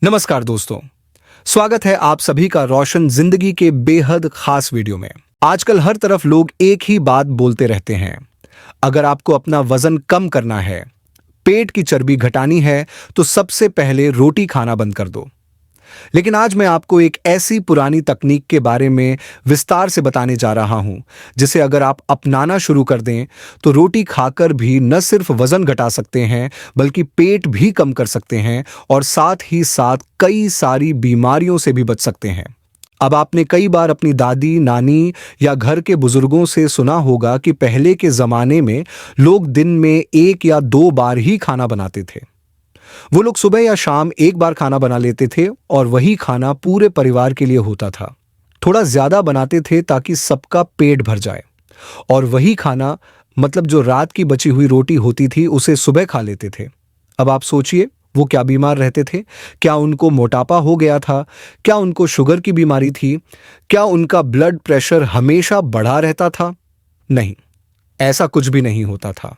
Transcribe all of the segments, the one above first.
नमस्कार दोस्तों, स्वागत है आप सभी का रोशन जिंदगी के बेहद खास वीडियो में। आजकल हर तरफ लोग एक ही बात बोलते रहते हैं। अगर आपको अपना वजन कम करना है, पेट की चर्बी घटानी है, तो सबसे पहले रोटी खाना बंद कर दो। लेकिन आज मैं आपको एक ऐसी पुरानी तकनीक के बारे में विस्तार से बताने जा रहा हूं, जिसे अगर आप अपनाना शुरू कर दें, तो रोटी खाकर भी न सिर्फ वजन घटा सकते हैं, बल्कि पेट भी कम कर सकते हैं और साथ ही साथ कई सारी बीमारियों से भी बच सकते हैं। अब आपने कई बार अपनी दादी, नानी या घर के बुजुर्गों से सुना होगा कि पहले के जमाने में लोग दिन में 1 या 2 बार ही खाना बनाते थे। वो लोग सुबह या शाम एक बार खाना बना लेते थे और वही खाना पूरे परिवार के लिए होता था। थोड़ा ज्यादा बनाते थे ताकि सबका पेट भर जाए, और वही खाना मतलब जो रात की बची हुई रोटी होती थी उसे सुबह खा लेते थे। अब आप सोचिए, वो क्या बीमार रहते थे? क्या उनको मोटापा हो गया था? क्या उनको शुगर की बीमारी थी? क्या उनका ब्लड प्रेशर हमेशा बढ़ा रहता था? नहीं, ऐसा कुछ भी नहीं होता था।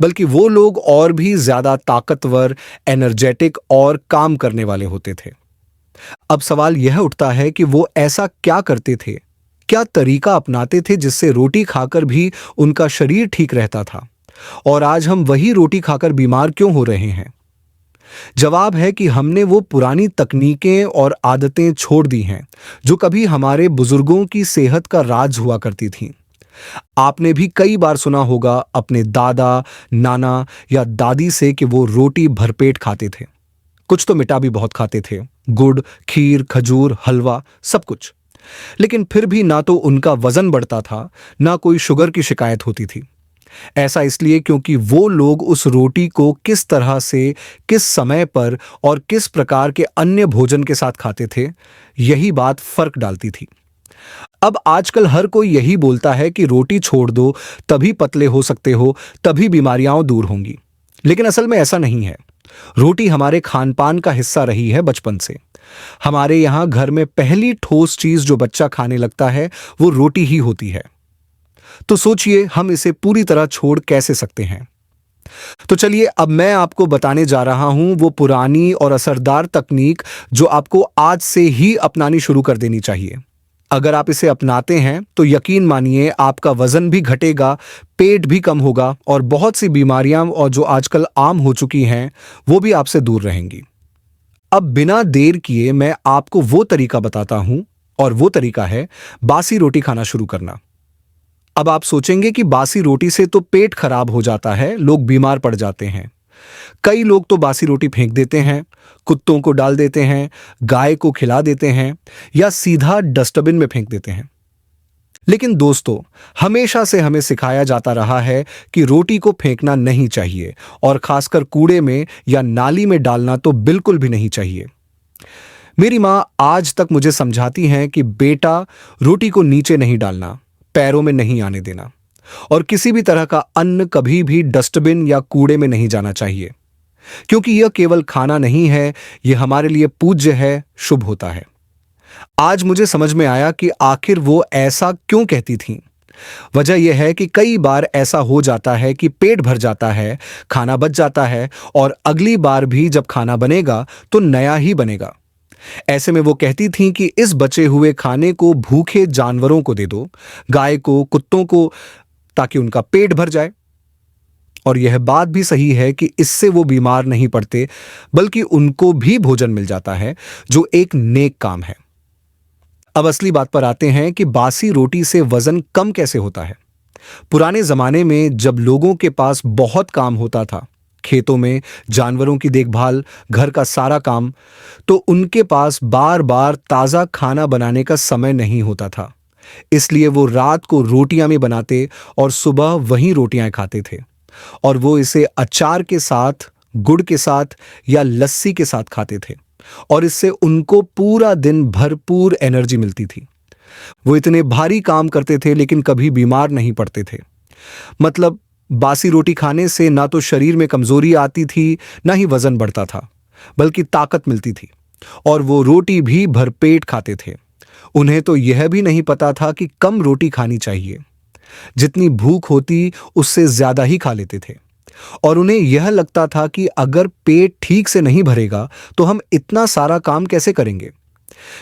बल्कि वो लोग और भी ज्यादा ताकतवर, एनर्जेटिक और काम करने वाले होते थे। अब सवाल यह उठता है कि वो ऐसा क्या करते थे, क्या तरीका अपनाते थे जिससे रोटी खाकर भी उनका शरीर ठीक रहता था, और आज हम वही रोटी खाकर बीमार क्यों हो रहे हैं? जवाब है कि हमने वो पुरानी तकनीकें और आदतें छोड़ दी हैं जो कभी हमारे बुजुर्गों की सेहत का राज हुआ करती थीं। आपने भी कई बार सुना होगा अपने दादा, नाना या दादी से कि वो रोटी भरपेट खाते थे। कुछ तो मिठा भी बहुत खाते थे, गुड़, खीर, खजूर, हलवा, सब कुछ। लेकिन फिर भी ना तो उनका वजन बढ़ता था, ना कोई शुगर की शिकायत होती थी। ऐसा इसलिए क्योंकि वो लोग उस रोटी को किस तरह से, किस समय पर और किस प्रकार के अन्य भोजन के साथ खाते थे, यही बात फर्क डालती थी। अब आजकल हर कोई यही बोलता है कि रोटी छोड़ दो, तभी पतले हो सकते हो, तभी बीमारियां दूर होंगी। लेकिन असल में ऐसा नहीं है। रोटी हमारे खानपान का हिस्सा रही है बचपन से। हमारे यहाँ घर में पहली ठोस चीज जो बच्चा खाने लगता है वो रोटी ही होती है। तो सोचिए, हम इसे पूरी तरह छोड़ कैसे सकते हैं? तो चलिए, अब मैं आपको बताने जा रहा हूं वो पुरानी और असरदार तकनीक जो आपको आज से ही अपनानी शुरू कर देनी चाहिए। अगर आप इसे अपनाते हैं तो यकीन मानिए, आपका वजन भी घटेगा, पेट भी कम होगा और बहुत सी बीमारियां और जो आजकल आम हो चुकी हैं वो भी आपसे दूर रहेंगी। अब बिना देर किए मैं आपको वो तरीका बताता हूं, और वो तरीका है बासी रोटी खाना शुरू करना। अब आप सोचेंगे कि बासी रोटी से तो पेट खराब हो जाता है, लोग बीमार पड़ जाते हैं। कई लोग तो बासी रोटी फेंक देते हैं, कुत्तों को डाल देते हैं, गाय को खिला देते हैं या सीधा डस्टबिन में फेंक देते हैं। लेकिन दोस्तों, हमेशा से हमें सिखाया जाता रहा है कि रोटी को फेंकना नहीं चाहिए, और खासकर कूड़े में या नाली में डालना तो बिल्कुल भी नहीं चाहिए। मेरी माँ आज तक मुझे समझाती हैं कि बेटा, रोटी को नीचे नहीं डालना, पैरों में नहीं आने देना, और किसी भी तरह का अन्न कभी भी डस्टबिन या कूड़े में नहीं जाना चाहिए, क्योंकि यह केवल खाना नहीं है, यह हमारे लिए पूज्य है, शुभ होता है। आज मुझे समझ में आया कि आखिर वो ऐसा क्यों कहती थीं। वजह यह है कि कई बार ऐसा हो जाता है कि पेट भर जाता है, खाना बच जाता है, और अगली बार भी जब खाना बनेगा तो नया ही बनेगा। ऐसे में वो कहती थीं कि इस बचे हुए खाने को भूखे जानवरों को दे दो, गाय को, कुत्तों को, ताकि उनका पेट भर जाए। और यह बात भी सही है कि इससे वो बीमार नहीं पड़ते, बल्कि उनको भी भोजन मिल जाता है, जो एक नेक काम है। अब असली बात पर आते हैं कि बासी रोटी से वजन कम कैसे होता है। पुराने जमाने में जब लोगों के पास बहुत काम होता था, खेतों में जानवरों की देखभाल, घर का सारा काम, तो उनके पास बार बार ताजा खाना बनाने का समय नहीं होता था। इसलिए वो रात को रोटियां में बनाते और सुबह वही रोटियां खाते थे, और वो इसे अचार के साथ, गुड़ के साथ या लस्सी के साथ खाते थे, और इससे उनको पूरा दिन भरपूर एनर्जी मिलती थी। वो इतने भारी काम करते थे लेकिन कभी बीमार नहीं पड़ते थे। मतलब बासी रोटी खाने से ना तो शरीर में कमजोरी आती थी, ना ही वजन बढ़ता था, बल्कि ताकत मिलती थी, और वो रोटी भी भरपेट खाते थे। उन्हें तो यह भी नहीं पता था कि कम रोटी खानी चाहिए, जितनी भूख होती उससे ज्यादा ही खा लेते थे। और उन्हें यह लगता था कि अगर पेट ठीक से नहीं भरेगा तो हम इतना सारा काम कैसे करेंगे।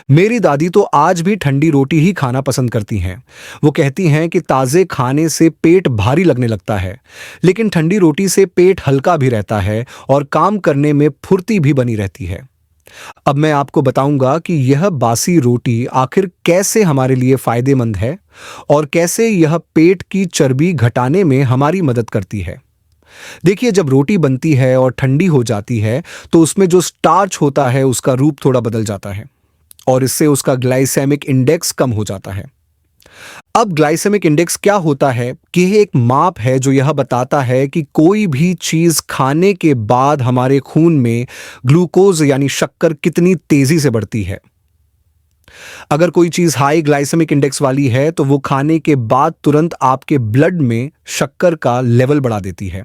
मेरी दादी तो आज भी ठंडी रोटी ही खाना पसंद करती हैं। वो कहती हैं कि ताज़े खाने से पेट भारी लगने लगता है, लेकिन ठंडी रोटी से पेट हल्का भी रहता है और काम करने में फुर्ती भी बनी रहती है। अब मैं आपको बताऊंगा कि यह बासी रोटी आखिर कैसे हमारे लिए फायदेमंद है और कैसे यह पेट की चर्बी घटाने में हमारी मदद करती है। देखिए, जब रोटी बनती है और ठंडी हो जाती है तो उसमें जो स्टार्च होता है उसका रूप थोड़ा बदल जाता है और इससे उसका ग्लाइसेमिक इंडेक्स कम हो जाता है। अब ग्लाइसेमिक इंडेक्स क्या होता है कि यह एक माप है जो यह बताता है कि कोई भी चीज खाने के बाद हमारे खून में ग्लूकोज यानी शक्कर कितनी तेजी से बढ़ती है। अगर कोई चीज हाई ग्लाइसेमिक इंडेक्स वाली है तो वो खाने के बाद तुरंत आपके ब्लड में शक्कर का लेवल बढ़ा देती है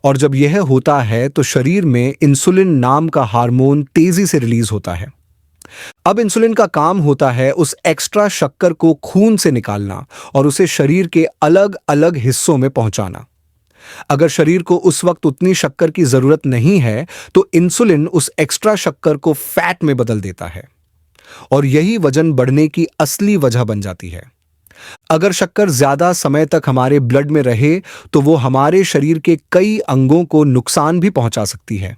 और जब यह होता है तो शरीर में इंसुलिन नाम का हार्मोन तेजी से रिलीज होता है। अब इंसुलिन का काम होता है उस एक्स्ट्रा शक्कर को खून से निकालना और उसे शरीर के अलग अलग हिस्सों में पहुंचाना। अगर शरीर को उस वक्त उतनी शक्कर की जरूरत नहीं है तो इंसुलिन उस एक्स्ट्रा शक्कर को फैट में बदल देता है और यही वजन बढ़ने की असली वजह बन जाती है। अगर शक्कर ज्यादा समय तक हमारे ब्लड में रहे तो वो हमारे शरीर के कई अंगों को नुकसान भी पहुंचा सकती है,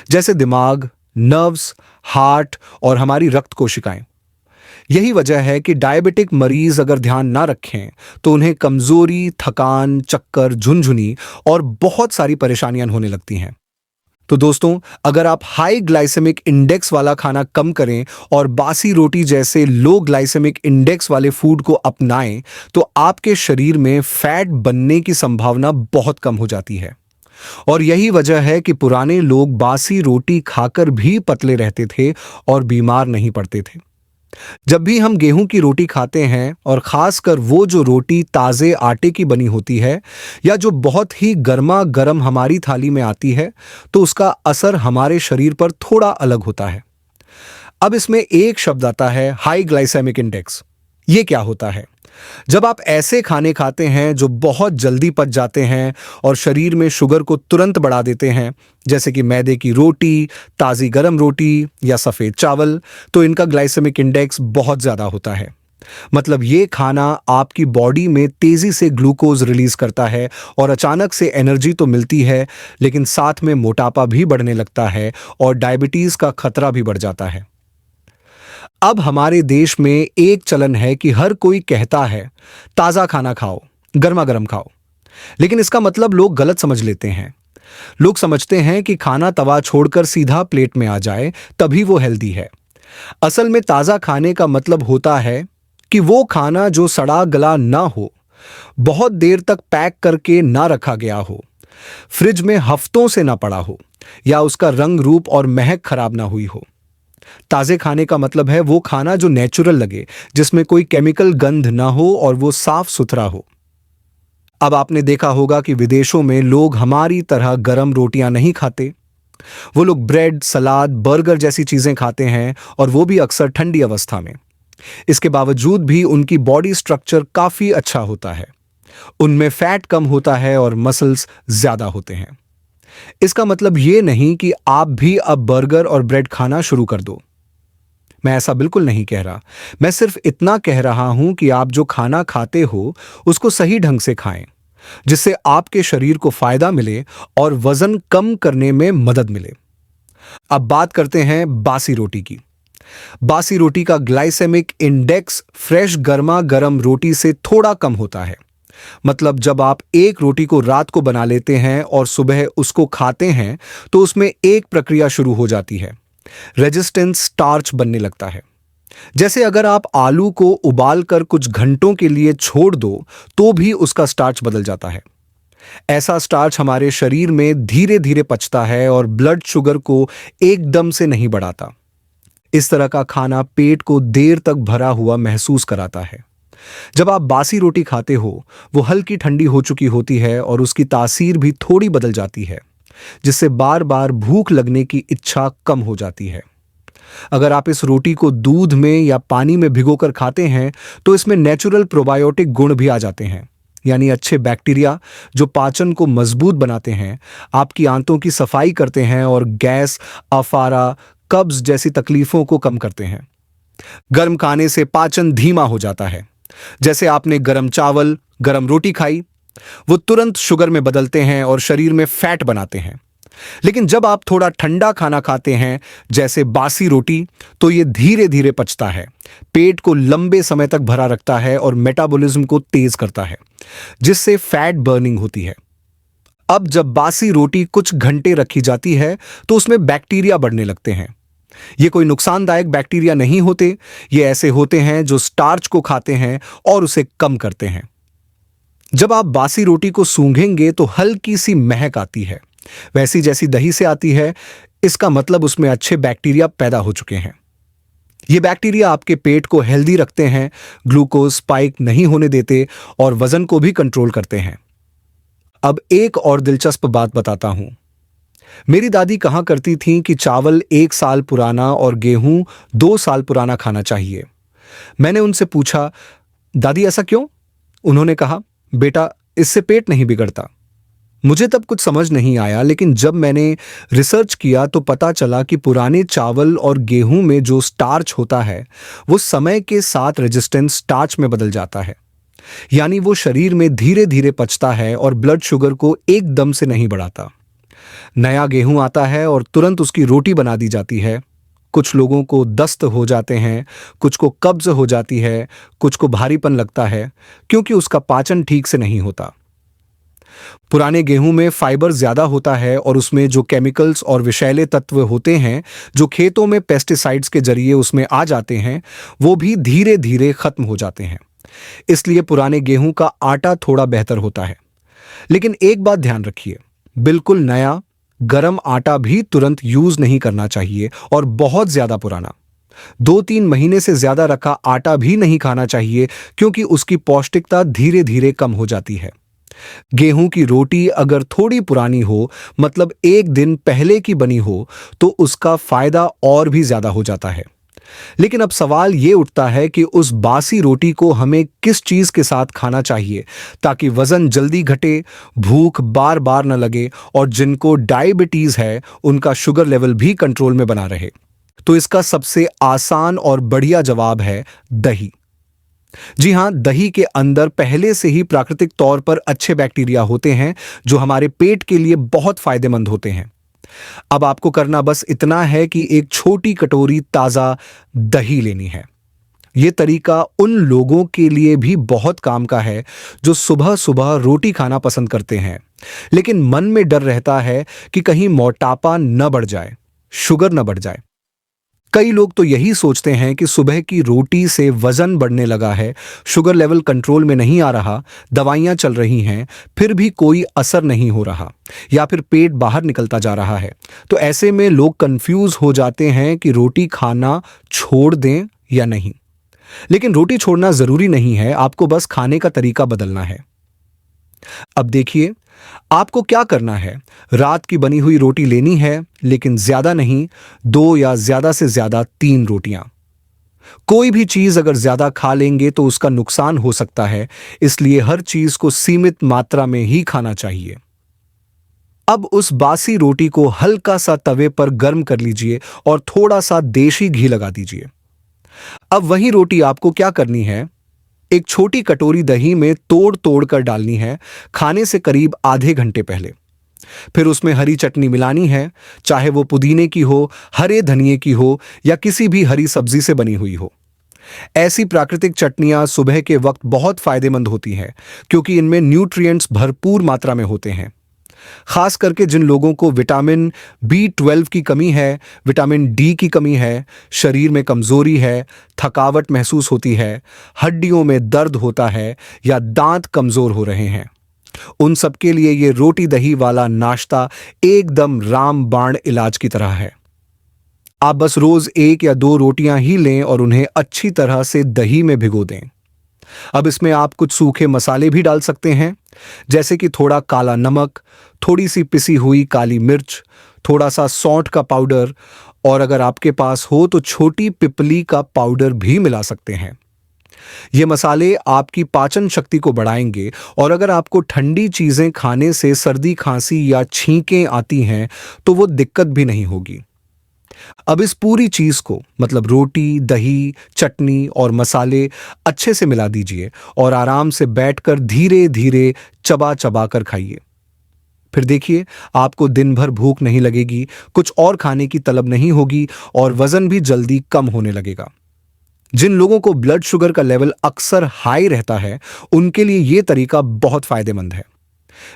जैसे दिमाग, नर्व्स, हार्ट और हमारी रक्त कोशिकाएं। यही वजह है कि डायबिटिक मरीज अगर ध्यान ना रखें तो उन्हें कमजोरी, थकान, चक्कर, झुनझुनी और बहुत सारी परेशानियां होने लगती हैं। तो दोस्तों, अगर आप हाई ग्लाइसेमिक इंडेक्स वाला खाना कम करें और बासी रोटी जैसे लो ग्लाइसेमिक इंडेक्स वाले फूड को अपनाएं तो आपके शरीर में फैट बनने की संभावना बहुत कम हो जाती है। और यही वजह है कि पुराने लोग बासी रोटी खाकर भी पतले रहते थे और बीमार नहीं पड़ते थे। जब भी हम गेहूं की रोटी खाते हैं और खासकर वो जो रोटी ताजे आटे की बनी होती है या जो बहुत ही गर्मा गर्म हमारी थाली में आती है तो उसका असर हमारे शरीर पर थोड़ा अलग होता है। अब इसमें एक शब्द आता है हाई ग्लाइसेमिक इंडेक्स। ये क्या होता है? जब आप ऐसे खाने खाते हैं जो बहुत जल्दी पच जाते हैं और शरीर में शुगर को तुरंत बढ़ा देते हैं, जैसे कि मैदे की रोटी, ताज़ी गरम रोटी या सफ़ेद चावल, तो इनका ग्लाइसेमिक इंडेक्स बहुत ज़्यादा होता है। मतलब ये खाना आपकी बॉडी में तेज़ी से ग्लूकोज रिलीज करता है और अचानक से एनर्जी तो मिलती है, लेकिन साथ में मोटापा भी बढ़ने लगता है और डायबिटीज़ का खतरा भी बढ़ जाता है। अब हमारे देश में एक चलन है कि हर कोई कहता है ताज़ा खाना खाओ, गर्मा गर्म खाओ, लेकिन इसका मतलब लोग गलत समझ लेते हैं। लोग समझते हैं कि खाना तवा छोड़कर सीधा प्लेट में आ जाए तभी वो हेल्दी है। असल में ताज़ा खाने का मतलब होता है कि वो खाना जो सड़ा गला ना हो, बहुत देर तक पैक करके ना रखा गया हो, फ्रिज में हफ्तों से ना पड़ा हो या उसका रंग रूप और महक खराब ना हुई हो। ताजे खाने का मतलब है वो खाना जो नेचुरल लगे, जिसमें कोई केमिकल गंध ना हो और वो साफ सुथरा हो। अब आपने देखा होगा कि विदेशों में लोग हमारी तरह गरम रोटियां नहीं खाते। वो लोग ब्रेड, सलाद, बर्गर जैसी चीजें खाते हैं और वो भी अक्सर ठंडी अवस्था में। इसके बावजूद भी उनकी बॉडी स्ट्रक्चर काफी अच्छा होता है। उनमें फैट कम होता है और मसल्स ज्यादा होते हैं। इसका मतलब ये नहीं कि आप भी अब बर्गर और ब्रेड खाना शुरू कर दो। मैं ऐसा बिल्कुल नहीं कह रहा। मैं सिर्फ इतना कह रहा हूं कि आप जो खाना खाते हो उसको सही ढंग से खाएं, जिससे आपके शरीर को फायदा मिले और वजन कम करने में मदद मिले। अब बात करते हैं बासी रोटी की। बासी रोटी का ग्लाइसेमिक इंडेक्स फ्रेश गर्मा गर्म रोटी से थोड़ा कम होता है। मतलब जब आप एक रोटी को रात को बना लेते हैं और सुबह उसको खाते हैं तो उसमें एक प्रक्रिया शुरू हो जाती है। रेजिस्टेंस स्टार्च बनने लगता है। जैसे अगर आप आलू को उबालकर कुछ घंटों के लिए छोड़ दो तो भी उसका स्टार्च बदल जाता है। ऐसा स्टार्च हमारे शरीर में धीरे धीरे पचता है और ब्लड शुगर को एकदम से नहीं बढ़ाता। इस तरह का खाना पेट को देर तक भरा हुआ महसूस कराता है। जब आप बासी रोटी खाते हो, वो हल्की ठंडी हो चुकी होती है और उसकी तासीर भी थोड़ी बदल जाती है, जिससे बार बार भूख लगने की इच्छा कम हो जाती है। अगर आप इस रोटी को दूध में या पानी में भिगोकर खाते हैं तो इसमें नेचुरल प्रोबायोटिक गुण भी आ जाते हैं, यानी अच्छे बैक्टीरिया जो पाचन को मजबूत बनाते हैं, आपकी आंतों की सफाई करते हैं और गैस, अफारा, कब्ज जैसी तकलीफों को कम करते हैं। गर्म खाने से पाचन धीमा हो जाता है। जैसे आपने गर्म चावल, गर्म रोटी खाई, वो तुरंत शुगर में बदलते हैं और शरीर में फैट बनाते हैं। लेकिन जब आप थोड़ा ठंडा खाना खाते हैं, जैसे बासी रोटी, तो ये धीरे धीरे पचता है, पेट को लंबे समय तक भरा रखता है और मेटाबॉलिज्म को तेज करता है, जिससे फैट बर्निंग होती है। अब जब बासी रोटी कुछ घंटे रखी जाती है तो उसमें बैक्टीरिया बढ़ने लगते हैं। ये कोई नुकसानदायक बैक्टीरिया नहीं होते, ये ऐसे होते हैं जो स्टार्च को खाते हैं और उसे कम करते हैं। जब आप बासी रोटी को सूंघेंगे तो हल्की सी महक आती है, वैसी जैसी दही से आती है। इसका मतलब उसमें अच्छे बैक्टीरिया पैदा हो चुके हैं। ये बैक्टीरिया आपके पेट को हेल्दी रखते हैं, ग्लूकोज स्पाइक नहीं होने देते और वजन को भी कंट्रोल करते हैं। अब एक और दिलचस्प बात बताता हूं। मेरी दादी कहा करती थीं कि चावल 1 साल पुराना और गेहूं 2 साल पुराना खाना चाहिए। मैंने उनसे पूछा, दादी ऐसा क्यों? उन्होंने कहा, बेटा, इससे पेट नहीं बिगड़ता। मुझे तब कुछ समझ नहीं आया, लेकिन जब मैंने रिसर्च किया तो पता चला कि पुराने चावल और गेहूं में जो स्टार्च होता है वो समय के साथ रेजिस्टेंस स्टार्च में बदल जाता है। यानी वो शरीर में धीरे धीरे पचता है और ब्लड शुगर को एकदम से नहीं बढ़ाता। नया गेहूं आता है और तुरंत उसकी रोटी बना दी जाती है। कुछ लोगों को दस्त हो जाते हैं, कुछ को कब्ज हो जाती है, कुछ को भारीपन लगता है, क्योंकि उसका पाचन ठीक से नहीं होता। पुराने गेहूं में फाइबर ज्यादा होता है और उसमें जो केमिकल्स और विषैले तत्व होते हैं जो खेतों में पेस्टिसाइड्स के जरिए उसमें आ जाते हैं, वो भी धीरे धीरे खत्म हो जाते हैं। इसलिए पुराने गेहूं का आटा थोड़ा बेहतर होता है। लेकिन एक बात ध्यान रखिए, बिल्कुल नया गरम आटा भी तुरंत यूज नहीं करना चाहिए और बहुत ज्यादा पुराना 2-3 महीने से ज्यादा रखा आटा भी नहीं खाना चाहिए, क्योंकि उसकी पौष्टिकता धीरे धीरे कम हो जाती है। गेहूं की रोटी अगर थोड़ी पुरानी हो, मतलब 1 दिन पहले की बनी हो, तो उसका फायदा और भी ज्यादा हो जाता है। लेकिन अब सवाल ये उठता है कि उस बासी रोटी को हमें किस चीज के साथ खाना चाहिए ताकि वजन जल्दी घटे, भूख बार बार न लगे और जिनको डायबिटीज है उनका शुगर लेवल भी कंट्रोल में बना रहे। तो इसका सबसे आसान और बढ़िया जवाब है दही। जी हां, दही के अंदर पहले से ही प्राकृतिक तौर पर अच्छे बैक्टीरिया होते हैं जो हमारे पेट के लिए बहुत फायदेमंद होते हैं। अब आपको करना बस इतना है कि एक छोटी कटोरी ताजा दही लेनी है। यह तरीका उन लोगों के लिए भी बहुत काम का है जो सुबह सुबह रोटी खाना पसंद करते हैं, लेकिन मन में डर रहता है कि कहीं मोटापा न बढ़ जाए, शुगर न बढ़ जाए। कई लोग तो यही सोचते हैं कि सुबह की रोटी से वजन बढ़ने लगा है, शुगर लेवल कंट्रोल में नहीं आ रहा, दवाइयां चल रही हैं, फिर भी कोई असर नहीं हो रहा, या फिर पेट बाहर निकलता जा रहा है। तो ऐसे में लोग कंफ्यूज हो जाते हैं कि रोटी खाना छोड़ दें या नहीं। लेकिन रोटी छोड़ना जरूरी नहीं है, आपको बस खाने का तरीका बदलना है। अब देखिए, आपको क्या करना है। रात की बनी हुई रोटी लेनी है, लेकिन ज्यादा नहीं, 2 या ज्यादा से ज्यादा 3 रोटियां। कोई भी चीज अगर ज्यादा खा लेंगे तो उसका नुकसान हो सकता है, इसलिए हर चीज को सीमित मात्रा में ही खाना चाहिए। अब उस बासी रोटी को हल्का सा तवे पर गर्म कर लीजिए और थोड़ा सा देशी घी लगा दीजिए। अब वही रोटी आपको क्या करनी है, एक छोटी कटोरी दही में तोड़ तोड़ कर डालनी है, खाने से करीब आधे घंटे पहले। फिर उसमें हरी चटनी मिलानी है, चाहे वो पुदीने की हो, हरे धनिए की हो या किसी भी हरी सब्जी से बनी हुई हो। ऐसी प्राकृतिक चटनियां सुबह के वक्त बहुत फायदेमंद होती हैं, क्योंकि इनमें न्यूट्रिएंट्स भरपूर मात्रा में होते हैं। खास करके जिन लोगों को विटामिन B12 की कमी है, विटामिन D की कमी है, शरीर में कमजोरी है, थकावट महसूस होती है, हड्डियों में दर्द होता है या दांत कमजोर हो रहे हैं, उन सबके लिए ये रोटी दही वाला नाश्ता एकदम रामबाण इलाज की तरह है। आप बस रोज 1 या 2 रोटियां ही लें और उन्हें अच्छी तरह से दही में भिगो दें। अब इसमें आप कुछ सूखे मसाले भी डाल सकते हैं, जैसे कि थोड़ा काला नमक, थोड़ी सी पिसी हुई काली मिर्च, थोड़ा सा सौंठ का पाउडर, और अगर आपके पास हो तो छोटी पिपली का पाउडर भी मिला सकते हैं। ये मसाले आपकी पाचन शक्ति को बढ़ाएंगे और अगर आपको ठंडी चीजें खाने से सर्दी खांसी या छींकें आती हैं तो वो दिक्कत भी नहीं होगी। अब इस पूरी चीज को मतलब रोटी, दही, चटनी और मसाले अच्छे से मिला दीजिए और आराम से बैठकर धीरे धीरे चबा चबा कर खाइए। फिर देखिए, आपको दिन भर भूख नहीं लगेगी, कुछ और खाने की तलब नहीं होगी और वजन भी जल्दी कम होने लगेगा। जिन लोगों को ब्लड शुगर का लेवल अक्सर हाई रहता है, उनके लिए यह तरीका बहुत फायदेमंद है।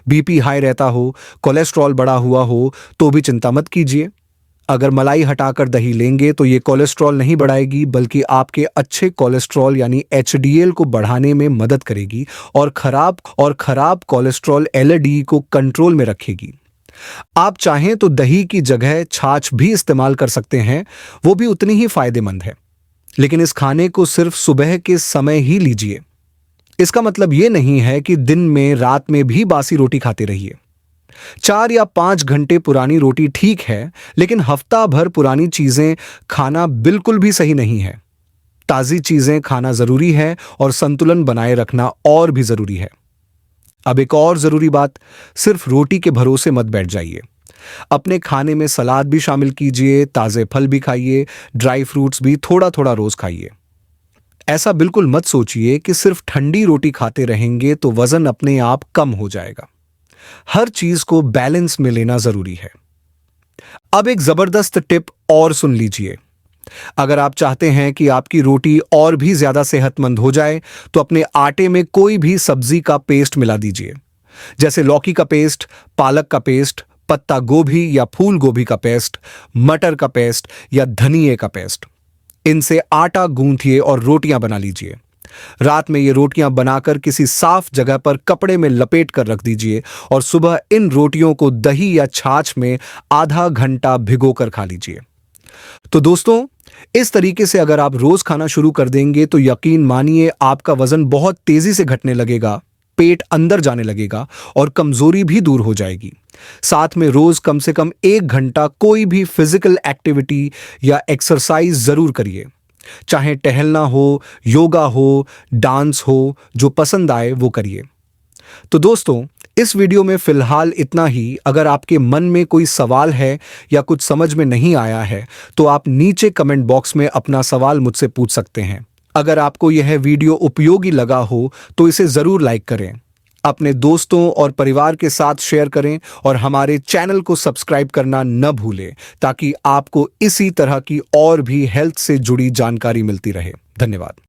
बीपी हाई रहता हो, कोलेस्ट्रॉल बढ़ा हुआ हो तो भी चिंता मत कीजिए। अगर मलाई हटाकर दही लेंगे तो ये कोलेस्ट्रॉल नहीं बढ़ाएगी बल्कि आपके अच्छे कोलेस्ट्रॉल यानी एचडीएल को बढ़ाने में मदद करेगी और खराब कोलेस्ट्रॉल एलडी को कंट्रोल में रखेगी। आप चाहें तो दही की जगह छाछ भी इस्तेमाल कर सकते हैं, वो भी उतनी ही फायदेमंद है। लेकिन इस खाने को सिर्फ सुबह के समय ही लीजिए। इसका मतलब ये नहीं है कि दिन में रात में भी बासी रोटी खाते रहिए। 4 या 5 घंटे पुरानी रोटी ठीक है, लेकिन हफ्ता भर पुरानी चीजें खाना बिल्कुल भी सही नहीं है। ताजी चीजें खाना जरूरी है और संतुलन बनाए रखना और भी जरूरी है। अब एक और जरूरी बात, सिर्फ रोटी के भरोसे मत बैठ जाइए। अपने खाने में सलाद भी शामिल कीजिए, ताजे फल भी खाइए, ड्राई फ्रूट्स भी थोड़ा थोड़ा रोज खाइए। ऐसा बिल्कुल मत सोचिए कि सिर्फ ठंडी रोटी खाते रहेंगे तो वजन अपने आप कम हो जाएगा। हर चीज को बैलेंस में लेना जरूरी है। अब एक जबरदस्त टिप और सुन लीजिए। अगर आप चाहते हैं कि आपकी रोटी और भी ज्यादा सेहतमंद हो जाए तो अपने आटे में कोई भी सब्जी का पेस्ट मिला दीजिए, जैसे लौकी का पेस्ट, पालक का पेस्ट, पत्ता गोभी या फूल गोभी का पेस्ट, मटर का पेस्ट या धनिए का पेस्ट। इनसे आटा गूंथिए और रोटियां बना लीजिए। रात में ये रोटियां बनाकर किसी साफ जगह पर कपड़े में लपेट कर रख दीजिए और सुबह इन रोटियों को दही या छाछ में आधा घंटा भिगोकर खा लीजिए। तो दोस्तों, इस तरीके से अगर आप रोज खाना शुरू कर देंगे तो यकीन मानिए आपका वजन बहुत तेजी से घटने लगेगा, पेट अंदर जाने लगेगा और कमजोरी भी दूर हो जाएगी। साथ में रोज कम से कम 1 घंटा कोई भी फिजिकल एक्टिविटी या एक्सरसाइज जरूर करिए। चाहे टहलना हो, योगा हो, डांस हो, जो पसंद आए वो करिए। तो दोस्तों, इस वीडियो में फिलहाल इतना ही। अगर आपके मन में कोई सवाल है या कुछ समझ में नहीं आया है तो आप नीचे कमेंट बॉक्स में अपना सवाल मुझसे पूछ सकते हैं। अगर आपको यह वीडियो उपयोगी लगा हो तो इसे जरूर लाइक करें, अपने दोस्तों और परिवार के साथ शेयर करें और हमारे चैनल को सब्सक्राइब करना न भूलें ताकि आपको इसी तरह की और भी हेल्थ से जुड़ी जानकारी मिलती रहे। धन्यवाद।